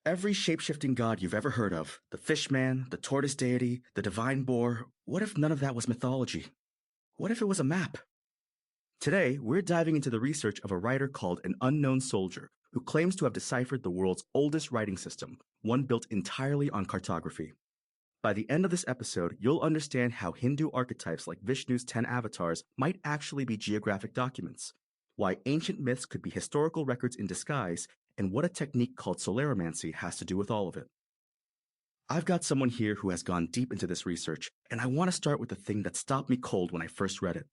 Every shapeshifting god you've ever heard of, the fishman, the tortoise deity, the divine boar, what if none of that was mythology? What if it was a map? Today, we're diving into the research of a writer called an unknown soldier who claims to have deciphered the world's oldest writing system, one built entirely on cartography. By the end of this episode, you'll understand how Hindu archetypes like Vishnu's 10 avatars might actually be geographic documents, why ancient myths could be historical records in disguise, and what a technique called solarimancy has to do with all of it. I've got someone here who has gone deep into this research, and I want to start with the thing that stopped me cold when I first read it.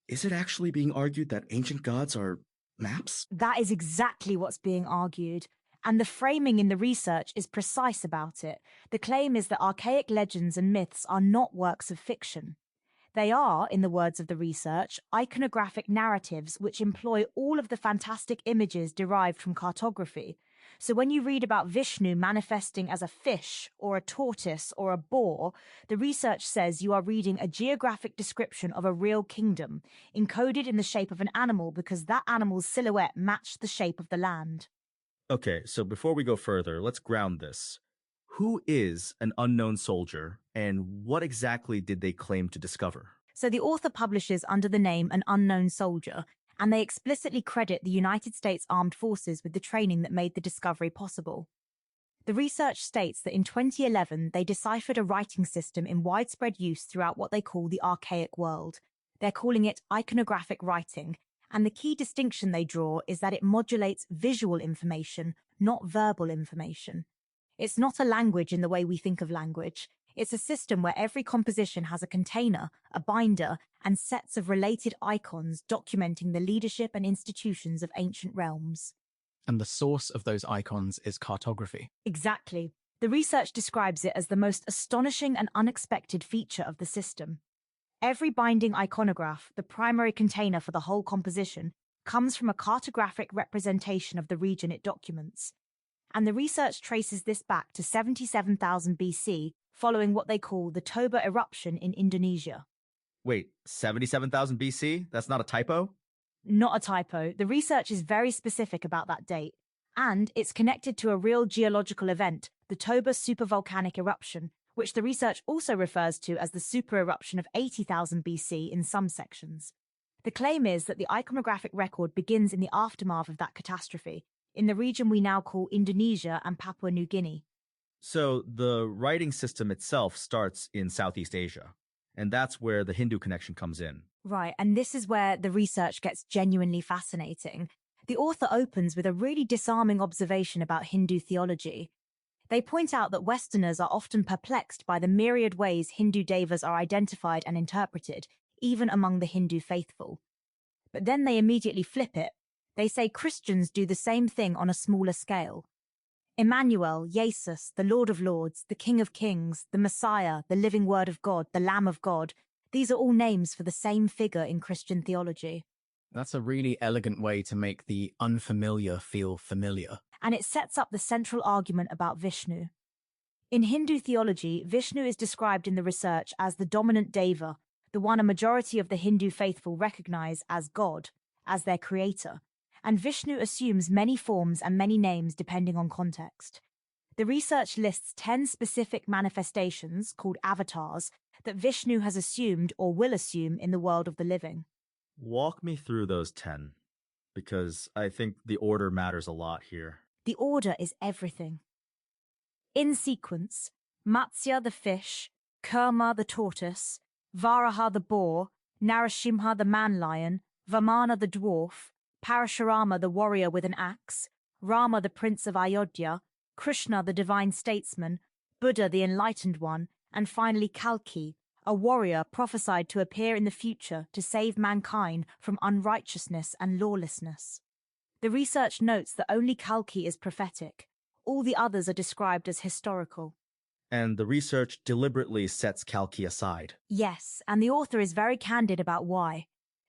Is it actually being argued that ancient gods are maps? That is exactly what's being argued. And the framing in the research is precise about it. The claim is that archaic legends and myths are not works of fiction. They are, in the words of the research, iconographic narratives which employ all of the fantastic images derived from cartography. So when you read about Vishnu manifesting as a fish or a tortoise or a boar, the research says you are reading a geographic description of a real kingdom, encoded in the shape of an animal because that animal's silhouette matched the shape of the land. Okay, so before we go further, let's ground this. Who is an unknown soldier, and what exactly did they claim to discover? So the author publishes under the name An Unknown Soldier, and they explicitly credit the United States Armed Forces with the training that made the discovery possible. The research states that in 2011 they deciphered a writing system in widespread use throughout what they call the archaic world. They're calling it iconographic writing, and the key distinction they draw is that it modulates visual information, not verbal information. It's not a language in the way we think of language. It's a system where every composition has a container, a binder, and sets of related icons documenting the leadership and institutions of ancient realms. And the source of those icons is cartography. Exactly. The research describes it as the most astonishing and unexpected feature of the system. Every binding iconograph, the primary container for the whole composition, comes from a cartographic representation of the region it documents. And the research traces this back to 77,000 BC, following what they call the Toba eruption in Indonesia. Wait, 77,000 BC? That's not a typo? Not a typo. The research is very specific about that date, and it's connected to a real geological event, the Toba supervolcanic eruption, which the research also refers to as the super eruption of 80,000 BC in some sections. The claim is that the iconographic record begins in the aftermath of that catastrophe, in the region we now call Indonesia and Papua New Guinea. So the writing system itself starts in Southeast Asia, and that's where the Hindu connection comes in. Right, and this is where the research gets genuinely fascinating. The author opens with a really disarming observation about Hindu theology. They point out that Westerners are often perplexed by the myriad ways Hindu devas are identified and interpreted, even among the Hindu faithful. But then they immediately flip it. They say Christians do the same thing on a smaller scale. Emmanuel, Jesus, the Lord of Lords, the King of Kings, the Messiah, the living Word of God, the Lamb of God, these are all names for the same figure in Christian theology. That's a really elegant way to make the unfamiliar feel familiar. And it sets up the central argument about Vishnu. In Hindu theology, Vishnu is described in the research as the dominant deva, the one a majority of the Hindu faithful recognize as God, as their creator. And Vishnu assumes many forms and many names depending on context. The research lists 10 specific manifestations, called avatars, that Vishnu has assumed or will assume in the world of the living. Walk me through those 10, because I think the order matters a lot here. The order is everything. In sequence, Matsya the fish, Kurma the tortoise, Varaha the boar, Narasimha the man-lion, Vamana the dwarf, Parashurama the warrior with an axe, Rama the prince of Ayodhya, Krishna the divine statesman, Buddha the enlightened one, and finally Kalki, a warrior prophesied to appear in the future to save mankind from unrighteousness and lawlessness. The research notes that only Kalki is prophetic. All the others are described as historical. And the research deliberately sets Kalki aside. Yes, and the author is very candid about why.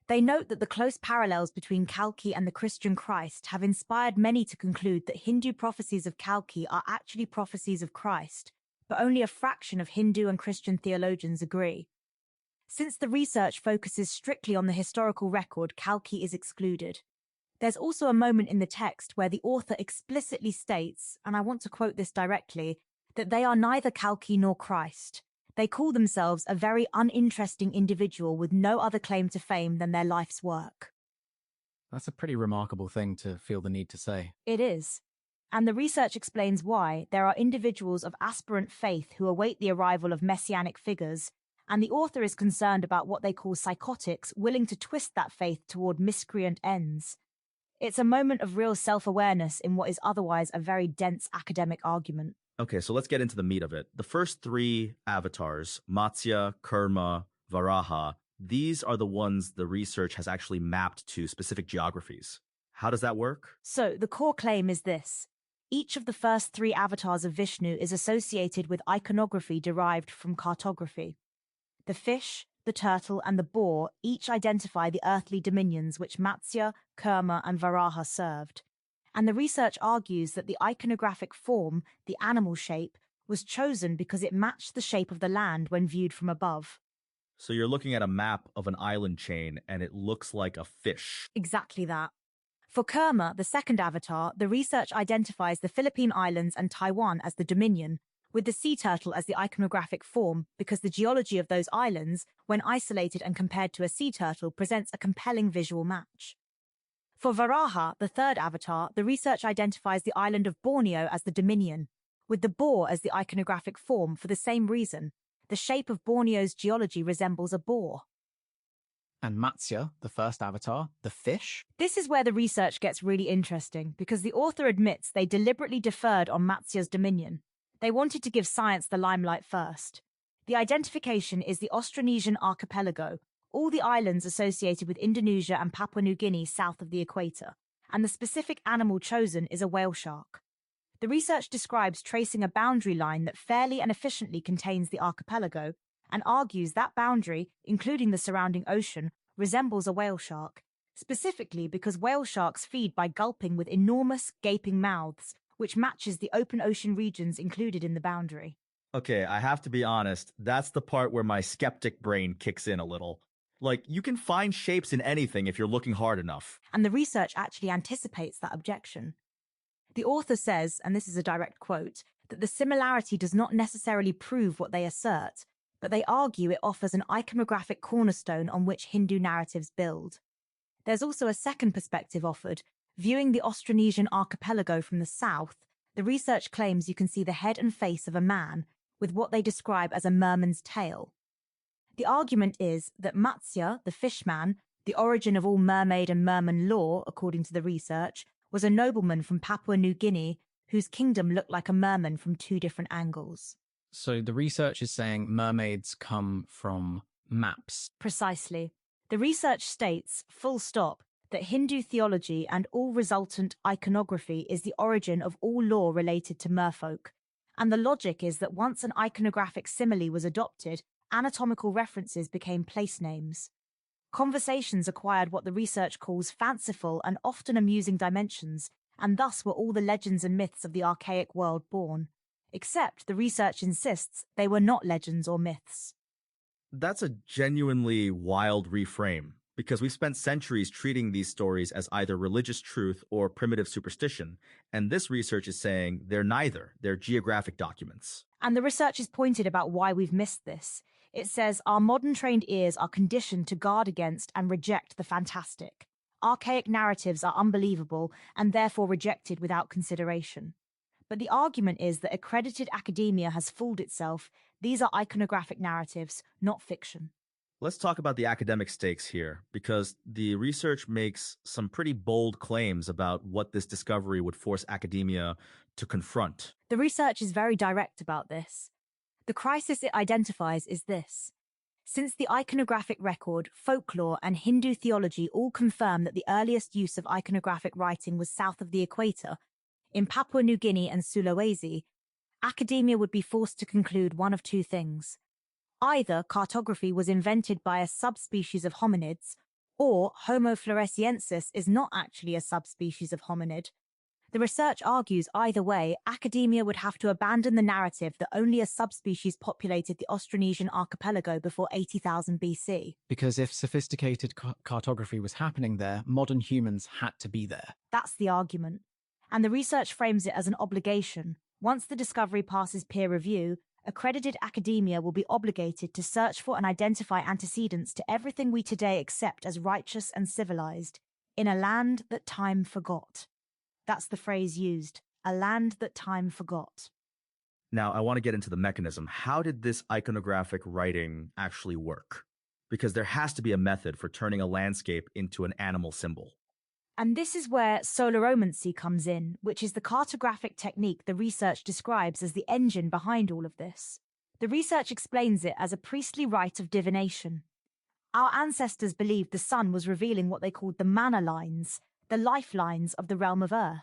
They note that the close parallels between Kalki and the Christian Christ have inspired many to conclude that Hindu prophecies of Kalki are actually prophecies of Christ, but only a fraction of Hindu and Christian theologians agree. Since the research focuses strictly on the historical record, Kalki is excluded. There's also a moment in the text where the author explicitly states, and I want to quote this directly, that they are neither Kalki nor Christ. They call themselves a very uninteresting individual with no other claim to fame than their life's work. That's a pretty remarkable thing to feel the need to say. It is. And the research explains why there are individuals of aspirant faith who await the arrival of messianic figures, and the author is concerned about what they call psychotics willing to twist that faith toward miscreant ends. It's a moment of real self-awareness in what is otherwise a very dense academic argument. Okay, so let's get into the meat of it. The first three avatars, Matsya, Kurma, Varaha, these are the ones the research has actually mapped to specific geographies. How does that work? So the core claim is this. Each of the first three avatars of Vishnu is associated with iconography derived from cartography. The fish, the turtle, and the boar each identify the earthly dominions which Matsya, Kurma, and Varaha served. And the research argues that the iconographic form, the animal shape, was chosen because it matched the shape of the land when viewed from above. So you're looking at a map of an island chain and it looks like a fish. Exactly that. For Kurma, the second avatar, the research identifies the Philippine Islands and Taiwan as the dominion, with the sea turtle as the iconographic form because the geology of those islands, when isolated and compared to a sea turtle, presents a compelling visual match. For Varaha, the third avatar, the research identifies the island of Borneo as the dominion, with the boar as the iconographic form for the same reason. The shape of Borneo's geology resembles a boar. And Matsya, the first avatar, the fish? This is where the research gets really interesting, because the author admits they deliberately deferred on Matsya's dominion. They wanted to give science the limelight first. The identification is the Austronesian archipelago, all the islands associated with Indonesia and Papua New Guinea south of the equator, and the specific animal chosen is a whale shark. The research describes tracing a boundary line that fairly and efficiently contains the archipelago, and argues that boundary, including the surrounding ocean, resembles a whale shark, specifically because whale sharks feed by gulping with enormous, gaping mouths, which matches the open ocean regions included in the boundary. Okay, I have to be honest, that's the part where my skeptic brain kicks in a little. Like, you can find shapes in anything if you're looking hard enough. And the research actually anticipates that objection. The author says, and this is a direct quote, that the similarity does not necessarily prove what they assert, but they argue it offers an iconographic cornerstone on which Hindu narratives build. There's also a second perspective offered. Viewing the Austronesian archipelago from the south, the research claims you can see the head and face of a man with what they describe as a merman's tail. The argument is that Matsya, the fishman, the origin of all mermaid and merman lore, according to the research, was a nobleman from Papua New Guinea whose kingdom looked like a merman from two different angles. So the research is saying mermaids come from maps. Precisely. The research states, full stop, that Hindu theology and all resultant iconography is the origin of all lore related to merfolk. And the logic is that once an iconographic simile was adopted, anatomical references became place names. Conversations acquired what the research calls fanciful and often amusing dimensions, and thus were all the legends and myths of the archaic world born. Except the research insists they were not legends or myths. That's a genuinely wild reframe, because we've spent centuries treating these stories as either religious truth or primitive superstition, and this research is saying they're neither. They're geographic documents. And the research is pointed about why we've missed this. It says our modern trained ears are conditioned to guard against and reject the fantastic. Archaic narratives are unbelievable and therefore rejected without consideration. But the argument is that accredited academia has fooled itself. These are iconographic narratives, not fiction. Let's talk about the academic stakes here, because the research makes some pretty bold claims about what this discovery would force academia to confront. The research is very direct about this. The crisis it identifies is this. Since the iconographic record, folklore, and Hindu theology all confirm that the earliest use of iconographic writing was south of the equator, in Papua New Guinea and Sulawesi, academia would be forced to conclude one of two things. Either cartography was invented by a subspecies of hominids, or Homo floresiensis is not actually a subspecies of hominid. The research argues either way, academia would have to abandon the narrative that only a subspecies populated the Austronesian archipelago before 80,000 BC. Because if sophisticated cartography was happening there, modern humans had to be there. That's the argument. And the research frames it as an obligation. Once the discovery passes peer review, accredited academia will be obligated to search for and identify antecedents to everything we today accept as righteous and civilized, in a land that time forgot. That's the phrase used, a land that time forgot. Now, I want to get into the mechanism. How did this iconographic writing actually work? Because there has to be a method for turning a landscape into an animal symbol. And this is where soloromancy comes in, which is the cartographic technique the research describes as the engine behind all of this. The research explains it as a priestly rite of divination. Our ancestors believed the sun was revealing what they called the mana lines, the lifelines of the realm of Earth.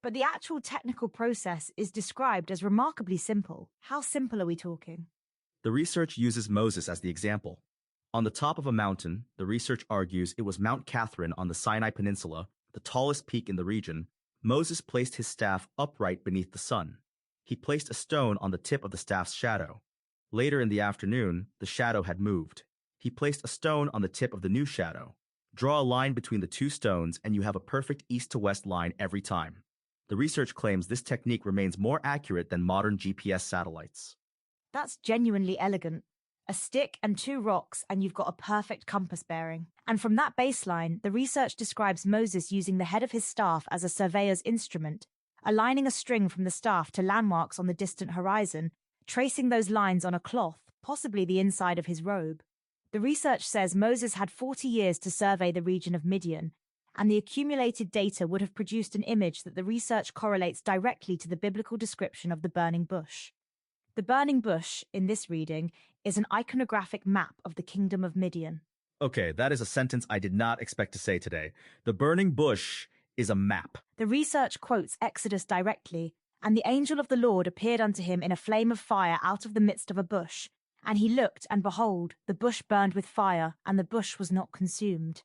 But the actual technical process is described as remarkably simple. How simple are we talking? The research uses Moses as the example. On the top of a mountain, the research argues it was Mount Catherine on the Sinai Peninsula, the tallest peak in the region. Moses placed his staff upright beneath the sun. He placed a stone on the tip of the staff's shadow. Later in the afternoon, the shadow had moved. He placed a stone on the tip of the new shadow. Draw a line between the two stones and you have a perfect east-to-west line every time. The research claims this technique remains more accurate than modern GPS satellites. That's genuinely elegant. A stick and two rocks and you've got a perfect compass bearing. And from that baseline, the research describes Moses using the head of his staff as a surveyor's instrument, aligning a string from the staff to landmarks on the distant horizon, tracing those lines on a cloth, possibly the inside of his robe. The research says Moses had 40 years to survey the region of Midian, and the accumulated data would have produced an image that the research correlates directly to the biblical description of the burning bush. The burning bush, in this reading, is an iconographic map of the kingdom of Midian. Okay, that is a sentence I did not expect to say today. The burning bush is a map. The research quotes Exodus directly, and the angel of the Lord appeared unto him in a flame of fire out of the midst of a bush. And he looked, and behold, the bush burned with fire, and the bush was not consumed.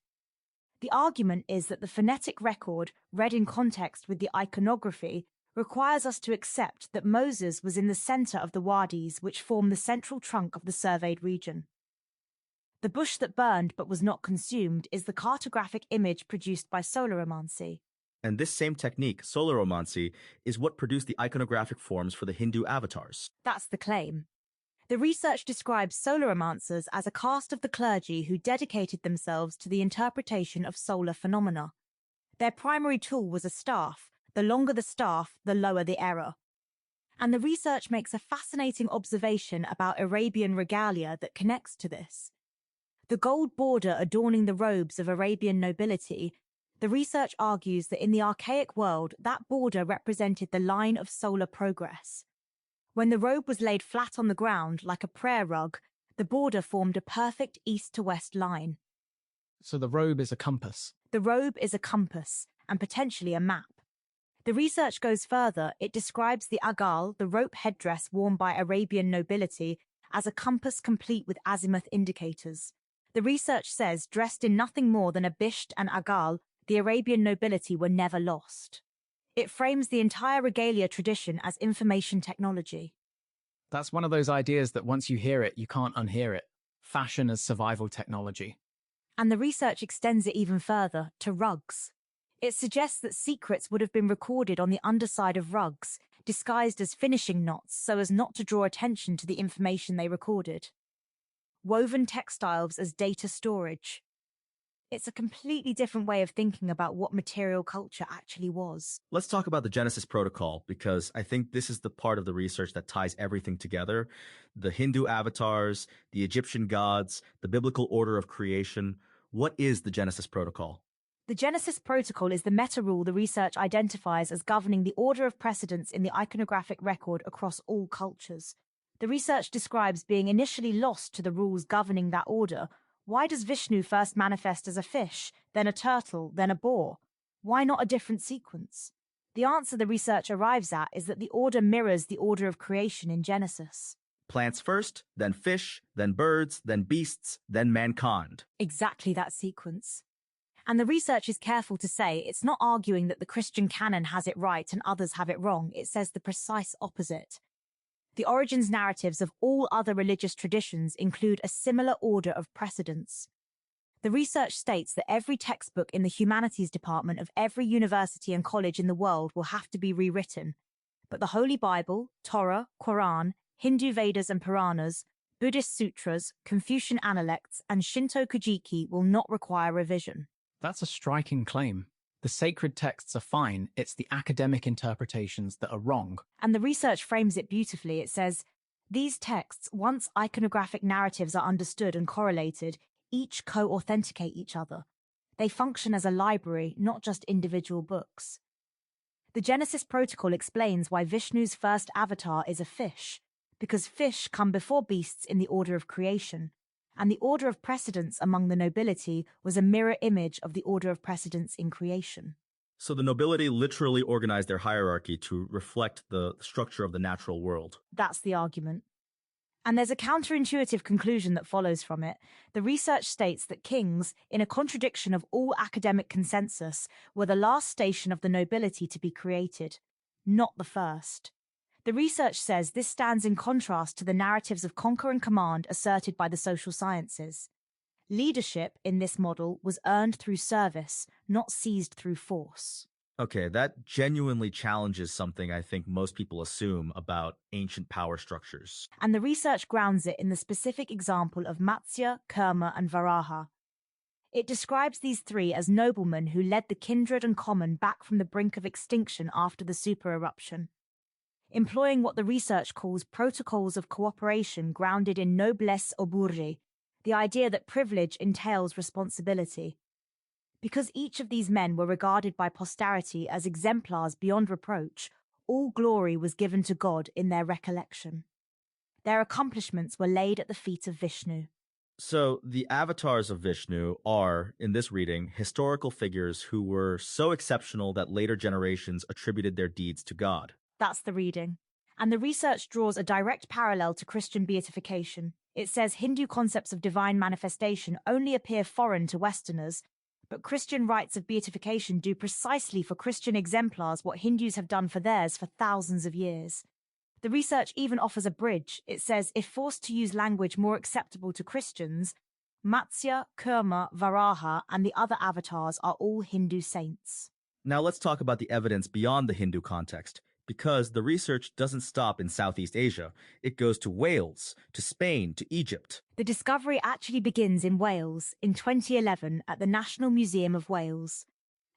The argument is that the phonetic record, read in context with the iconography, requires us to accept that Moses was in the center of the wadis which form the central trunk of the surveyed region. The bush that burned but was not consumed is the cartographic image produced by soloromancy. And this same technique, soloromancy, is what produced the iconographic forms for the Hindu avatars. That's the claim. The research describes soloromancers as a caste of the clergy who dedicated themselves to the interpretation of solar phenomena. Their primary tool was a staff. The longer the staff, the lower the error. And the research makes a fascinating observation about Arabian regalia that connects to this. The gold border adorning the robes of Arabian nobility, the research argues that in the archaic world, that border represented the line of solar progress. When the robe was laid flat on the ground, like a prayer rug, the border formed a perfect east-to-west line. So the robe is a compass. The robe is a compass, and potentially a map. The research goes further. It describes the agal, the rope headdress worn by Arabian nobility, as a compass complete with azimuth indicators. The research says, dressed in nothing more than a bisht and agal, the Arabian nobility were never lost. It frames the entire regalia tradition as information technology. That's one of those ideas that once you hear it, you can't unhear it. Fashion as survival technology. And the research extends it even further, to rugs. It suggests that secrets would have been recorded on the underside of rugs, disguised as finishing knots so as not to draw attention to the information they recorded. Woven textiles as data storage. It's a completely different way of thinking about what material culture actually was. Let's talk about the Genesis Protocol, because I think this is the part of the research that ties everything together. The Hindu avatars, the Egyptian gods, the biblical order of creation. What is the Genesis Protocol? The Genesis Protocol is the meta-rule the research identifies as governing the order of precedence in the iconographic record across all cultures. The research describes being initially lost to the rules governing that order. Why does Vishnu first manifest as a fish, then a turtle, then a boar? Why not a different sequence? The answer the research arrives at is that the order mirrors the order of creation in Genesis. Plants first, then fish, then birds, then beasts, then mankind. Exactly that sequence. And the research is careful to say it's not arguing that the Christian canon has it right and others have it wrong. It says the precise opposite. The origins narratives of all other religious traditions include a similar order of precedence. The research states that every textbook in the humanities department of every university and college in the world will have to be rewritten. But the Holy Bible, Torah, Quran, Hindu Vedas and Puranas, Buddhist sutras, Confucian analects, and Shinto Kojiki will not require revision. That's a striking claim. The sacred texts are fine, it's the academic interpretations that are wrong. And the research frames it beautifully. It says, these texts, once iconographic narratives are understood and correlated, each co-authenticate each other. They function as a library, not just individual books. The Genesis Protocol explains why Vishnu's first avatar is a fish, because fish come before beasts in the order of creation, and the order of precedence among the nobility was a mirror image of the order of precedence in creation. So the nobility literally organized their hierarchy to reflect the structure of the natural world. That's the argument. And there's a counterintuitive conclusion that follows from it. The research states that kings, in a contradiction of all academic consensus, were the last station of the nobility to be created, not the first. The research says this stands in contrast to the narratives of conquer and command asserted by the social sciences. Leadership in this model was earned through service, not seized through force. Okay, that genuinely challenges something I think most people assume about ancient power structures. And the research grounds it in the specific example of Matsya, Kurma, and Varaha. It describes these three as noblemen who led the kindred and common back from the brink of extinction after the super-eruption, employing what the research calls protocols of cooperation grounded in noblesse oblige, the idea that privilege entails responsibility. Because each of these men were regarded by posterity as exemplars beyond reproach, all glory was given to God in their recollection. Their accomplishments were laid at the feet of Vishnu. So the avatars of Vishnu are, in this reading, historical figures who were so exceptional that later generations attributed their deeds to God. That's the reading. And the research draws a direct parallel to Christian beatification. It says Hindu concepts of divine manifestation only appear foreign to Westerners, but Christian rites of beatification do precisely for Christian exemplars what Hindus have done for theirs for thousands of years. The research even offers a bridge. It says if forced to use language more acceptable to Christians, Matsya, Kurma, Varaha, and the other avatars are all Hindu saints. Now let's talk about the evidence beyond the Hindu context, because the research doesn't stop in Southeast Asia. It goes to Wales, to Spain, to Egypt. The discovery actually begins in Wales in 2011 at the National Museum of Wales.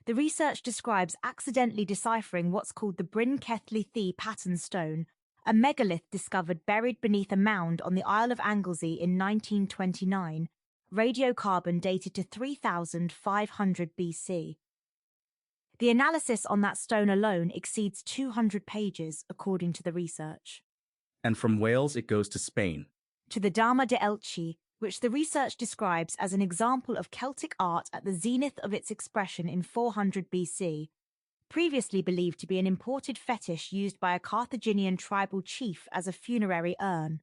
The research describes accidentally deciphering what's called the Bryn Cethli Thi pattern stone, a megalith discovered buried beneath a mound on the Isle of Anglesey in 1929, radiocarbon dated to 3500 BC. The analysis on that stone alone exceeds 200 pages, according to the research. And from Wales, it goes to Spain. To the Dama de Elche, which the research describes as an example of Celtic art at the zenith of its expression in 400 BC, previously believed to be an imported fetish used by a Carthaginian tribal chief as a funerary urn.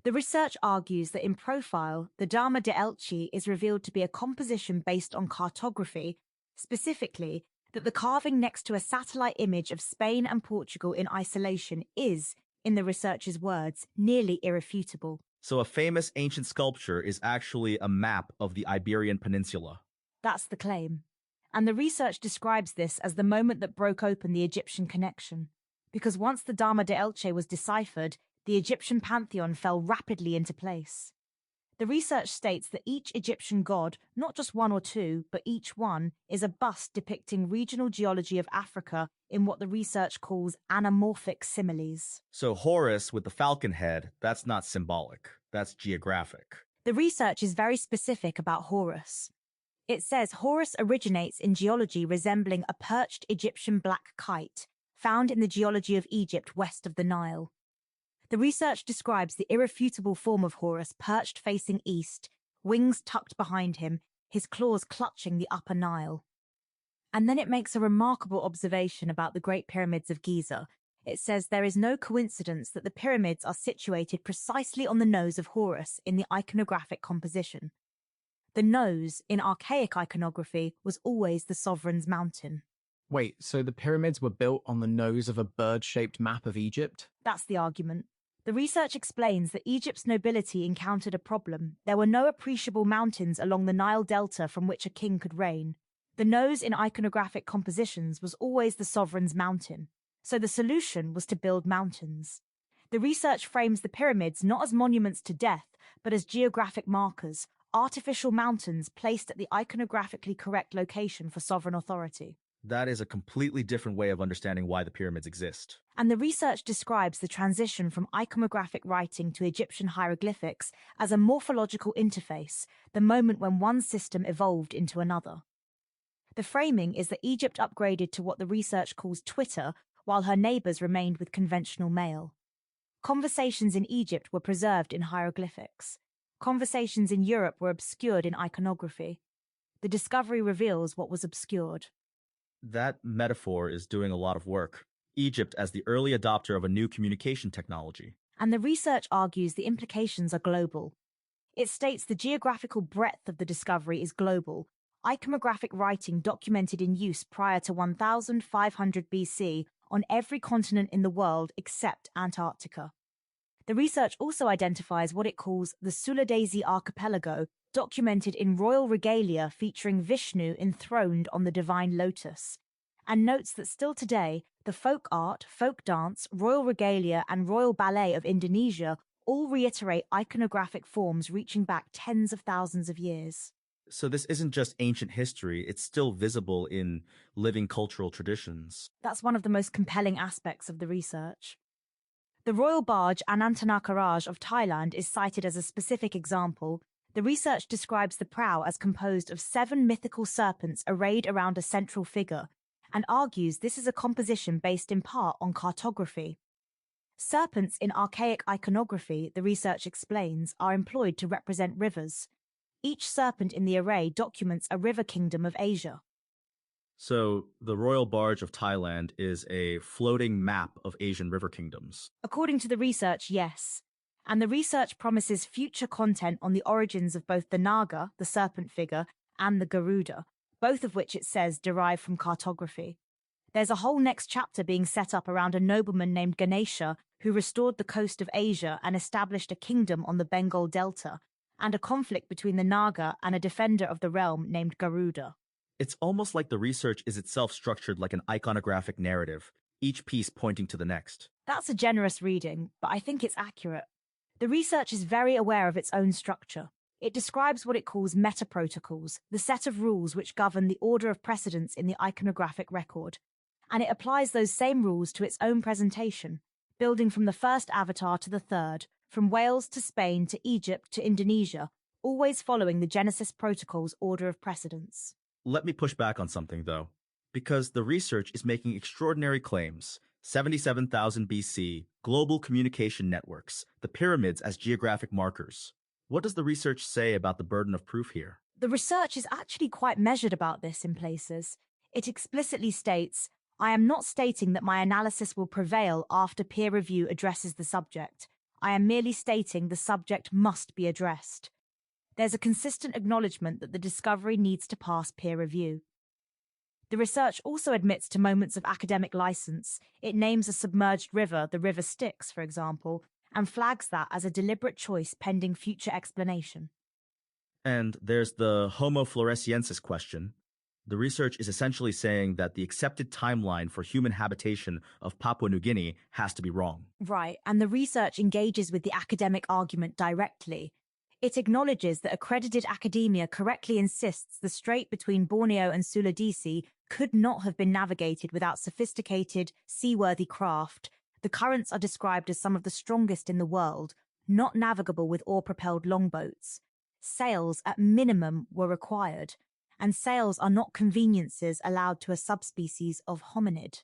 The research argues that in profile, the Dama de Elche is revealed to be a composition based on cartography, specifically that the carving next to a satellite image of Spain and Portugal in isolation is, in the researcher's words, nearly irrefutable. So a famous ancient sculpture is actually a map of the Iberian Peninsula. That's the claim. And the research describes this as the moment that broke open the Egyptian connection. Because once the Dama de Elche was deciphered, the Egyptian pantheon fell rapidly into place. The research states that each Egyptian god, not just one or two, but each one, is a bust depicting regional geology of Africa in what the research calls anamorphic similes. So Horus with the falcon head, that's not symbolic, that's geographic. The research is very specific about Horus. It says Horus originates in geology resembling a perched Egyptian black kite, found in the geology of Egypt west of the Nile. The research describes the irrefutable form of Horus perched facing east, wings tucked behind him, his claws clutching the upper Nile. And then it makes a remarkable observation about the Great Pyramids of Giza. It says there is no coincidence that the pyramids are situated precisely on the nose of Horus in the iconographic composition. The nose, in archaic iconography, was always the sovereign's mountain. Wait, so the pyramids were built on the nose of a bird-shaped map of Egypt? That's the argument. The research explains that Egypt's nobility encountered a problem. There were no appreciable mountains along the Nile Delta from which a king could reign. The nose in iconographic compositions was always the sovereign's mountain. So the solution was to build mountains. The research frames the pyramids not as monuments to death, but as geographic markers, artificial mountains placed at the iconographically correct location for sovereign authority. That is a completely different way of understanding why the pyramids exist. And the research describes the transition from iconographic writing to Egyptian hieroglyphics as a morphological interface, the moment when one system evolved into another. The framing is that Egypt upgraded to what the research calls Twitter, while her neighbors remained with conventional mail. Conversations in Egypt were preserved in hieroglyphics. Conversations in Europe were obscured in iconography. The discovery reveals what was obscured. That metaphor is doing a lot of work. Egypt as the early adopter of a new communication technology. And the research argues the implications are global. It states the geographical breadth of the discovery is global. Iconographic writing documented in use prior to 1500 BC on every continent in the world except Antarctica. The research also identifies what it calls the Sulawesi archipelago, documented in royal regalia featuring Vishnu enthroned on the divine lotus, and notes that still today, the folk art, folk dance, royal regalia, and royal ballet of Indonesia all reiterate iconographic forms reaching back tens of thousands of years. So this isn't just ancient history, it's still visible in living cultural traditions. That's one of the most compelling aspects of the research. The royal barge Anantanagaraj of Thailand is cited as a specific example. The research describes the prow as composed of 7 mythical serpents arrayed around a central figure, and argues this is a composition based in part on cartography. Serpents in archaic iconography, the research explains, are employed to represent rivers. Each serpent in the array documents a river kingdom of Asia. So the royal barge of Thailand is a floating map of Asian river kingdoms. According to the research, yes. And the research promises future content on the origins of both the Naga, the serpent figure, and the Garuda, both of which it says derive from cartography. There's a whole next chapter being set up around a nobleman named Ganesha who restored the coast of Asia and established a kingdom on the Bengal Delta, and a conflict between the Naga and a defender of the realm named Garuda. It's almost like the research is itself structured like an iconographic narrative, each piece pointing to the next. That's a generous reading, but I think it's accurate. The research is very aware of its own structure. It describes what it calls meta-protocols, the set of rules which govern the order of precedence in the iconographic record, and it applies those same rules to its own presentation, building from the first avatar to the third, from Wales to Spain to Egypt to Indonesia, always following the Genesis Protocol's order of precedence. Let me push back on something, though, because the research is making extraordinary claims. 77,000 BC, global communication networks, the pyramids as geographic markers. What does the research say about the burden of proof here? The research is actually quite measured about this in places. It explicitly states, I am not stating that my analysis will prevail after peer review addresses the subject. I am merely stating the subject must be addressed. There's a consistent acknowledgement that the discovery needs to pass peer review. The research also admits to moments of academic license. It names a submerged river, the River Styx, for example, and flags that as a deliberate choice pending future explanation. And there's the Homo floresiensis question. The research is essentially saying that the accepted timeline for human habitation of Papua New Guinea has to be wrong. Right, and the research engages with the academic argument directly. It acknowledges that accredited academia correctly insists the strait between Borneo and Sulawesi could not have been navigated without sophisticated, seaworthy craft. The currents are described as some of the strongest in the world, not navigable with oar-propelled longboats. Sails, at minimum, were required, and sails are not conveniences allowed to a subspecies of hominid.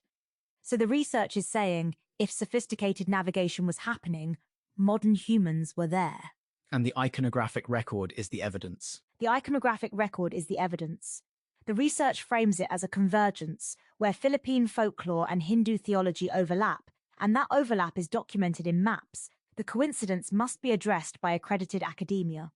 So the research is saying, if sophisticated navigation was happening, modern humans were there. And the iconographic record is the evidence. The iconographic record is the evidence. The research frames it as a convergence, where Philippine folklore and Hindu theology overlap, and that overlap is documented in maps. The coincidence must be addressed by accredited academia.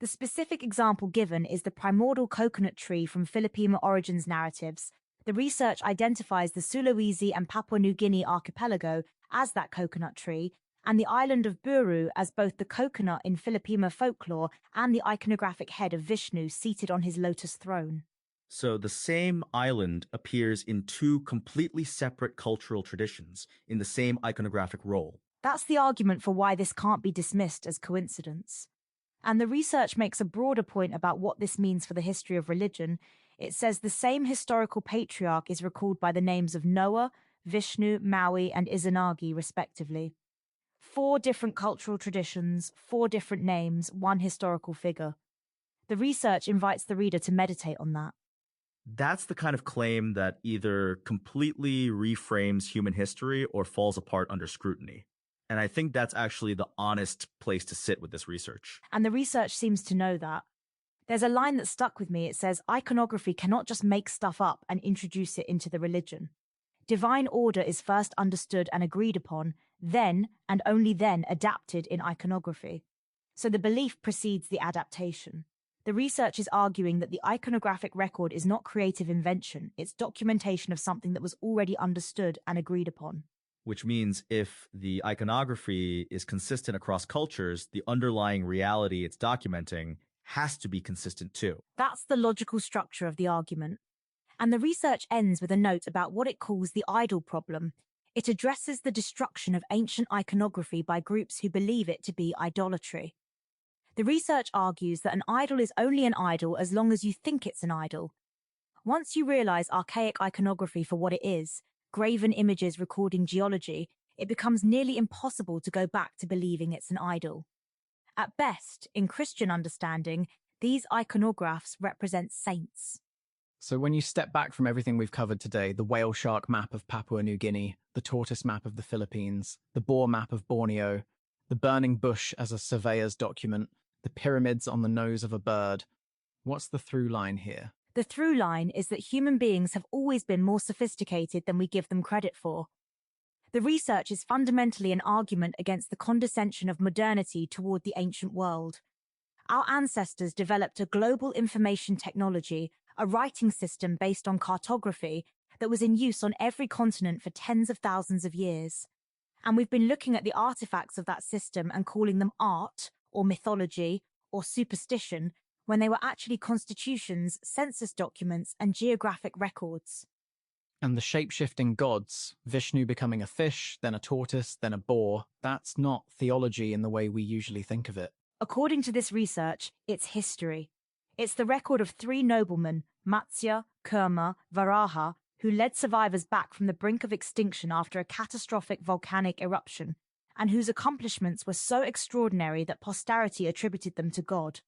The specific example given is the primordial coconut tree from Filipino origins narratives. The research identifies the Sulawesi and Papua New Guinea archipelago as that coconut tree, and the island of Buru as both the coconut in Filipino folklore and the iconographic head of Vishnu seated on his lotus throne. So the same island appears in two completely separate cultural traditions in the same iconographic role. That's the argument for why this can't be dismissed as coincidence. And the research makes a broader point about what this means for the history of religion. It says the same historical patriarch is recalled by the names of Noah, Vishnu, Maui, and Izanagi, respectively. 4 different cultural traditions, 4 different names, 1 historical figure. The research invites the reader to meditate on that. That's the kind of claim that either completely reframes human history or falls apart under scrutiny. And I think that's actually the honest place to sit with this research. And the research seems to know that. There's a line that stuck with me. It says, iconography cannot just make stuff up and introduce it into the religion. Divine order is first understood and agreed upon, then, and only then, adapted in iconography. So the belief precedes the adaptation. The research is arguing that the iconographic record is not creative invention, it's documentation of something that was already understood and agreed upon. Which means if the iconography is consistent across cultures, the underlying reality it's documenting has to be consistent too. That's the logical structure of the argument. And the research ends with a note about what it calls the idol problem. It addresses the destruction of ancient iconography by groups who believe it to be idolatry. The research argues that an idol is only an idol as long as you think it's an idol. Once you realize archaic iconography for what it is, graven images recording geology, it becomes nearly impossible to go back to believing it's an idol. At best, in Christian understanding, these iconographs represent saints. So when you step back from everything we've covered today, the whale shark map of Papua New Guinea, the tortoise map of the Philippines, the boar map of Borneo, the burning bush as a surveyor's document, the pyramids on the nose of a bird, what's the through line here? The through line is that human beings have always been more sophisticated than we give them credit for. The research is fundamentally an argument against the condescension of modernity toward the ancient world. Our ancestors developed a global information technology, a writing system based on cartography that was in use on every continent for tens of thousands of years. And we've been looking at the artifacts of that system and calling them art, or mythology, or superstition, when they were actually constitutions, census documents, and geographic records. And the shape-shifting gods, Vishnu becoming a fish, then a tortoise, then a boar, that's not theology in the way we usually think of it. According to this research, it's history. It's the record of 3 noblemen, Matsya, Kurma, Varaha, who led survivors back from the brink of extinction after a catastrophic volcanic eruption, and whose accomplishments were so extraordinary that posterity attributed them to God.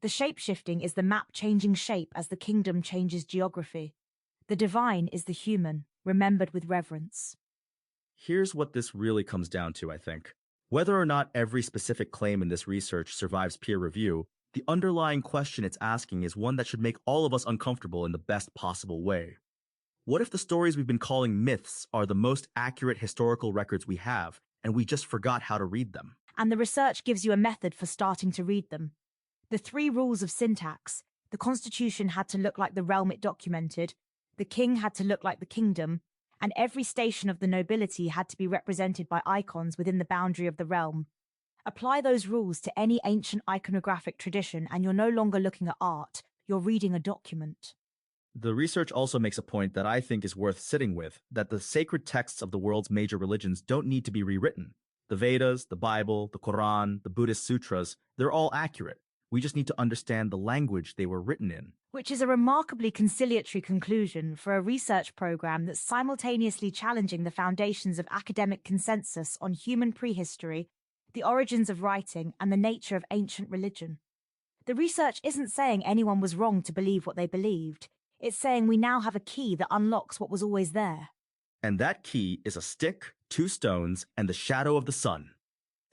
The shape-shifting is the map changing shape as the kingdom changes geography. The divine is the human, remembered with reverence. Here's what this really comes down to, I think. Whether or not every specific claim in this research survives peer review, the underlying question it's asking is one that should make all of us uncomfortable in the best possible way. What if the stories we've been calling myths are the most accurate historical records we have, and we just forgot how to read them? And the research gives you a method for starting to read them. The 3 rules of syntax: the constitution had to look like the realm it documented, the king had to look like the kingdom, and every station of the nobility had to be represented by icons within the boundary of the realm. Apply those rules to any ancient iconographic tradition and you're no longer looking at art, you're reading a document. The research also makes a point that I think is worth sitting with, that the sacred texts of the world's major religions don't need to be rewritten. The Vedas, the Bible, the Quran, the Buddhist sutras, they're all accurate. We just need to understand the language they were written in. Which is a remarkably conciliatory conclusion for a research program that's simultaneously challenging the foundations of academic consensus on human prehistory, the origins of writing, and the nature of ancient religion. The research isn't saying anyone was wrong to believe what they believed. It's saying we now have a key that unlocks what was always there. And that key is a stick, 2 stones, and the shadow of the sun.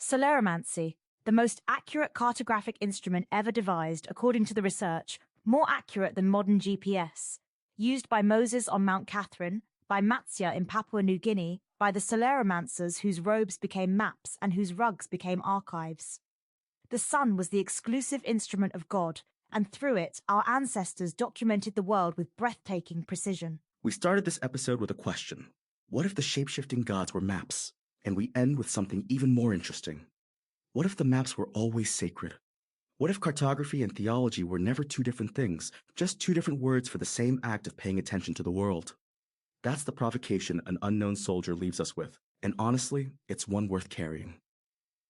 Solarimancy, the most accurate cartographic instrument ever devised, according to the research, more accurate than modern GPS, used by Moses on Mount Catherine, by Matsya in Papua New Guinea, by the Solarimancers whose robes became maps and whose rugs became archives. The sun was the exclusive instrument of God, and through it, our ancestors documented the world with breathtaking precision. We started this episode with a question. What if the shape-shifting gods were maps? And we end with something even more interesting. What if the maps were always sacred? What if cartography and theology were never two different things, just two different words for the same act of paying attention to the world? That's the provocation an unknown soldier leaves us with, and honestly, it's one worth carrying.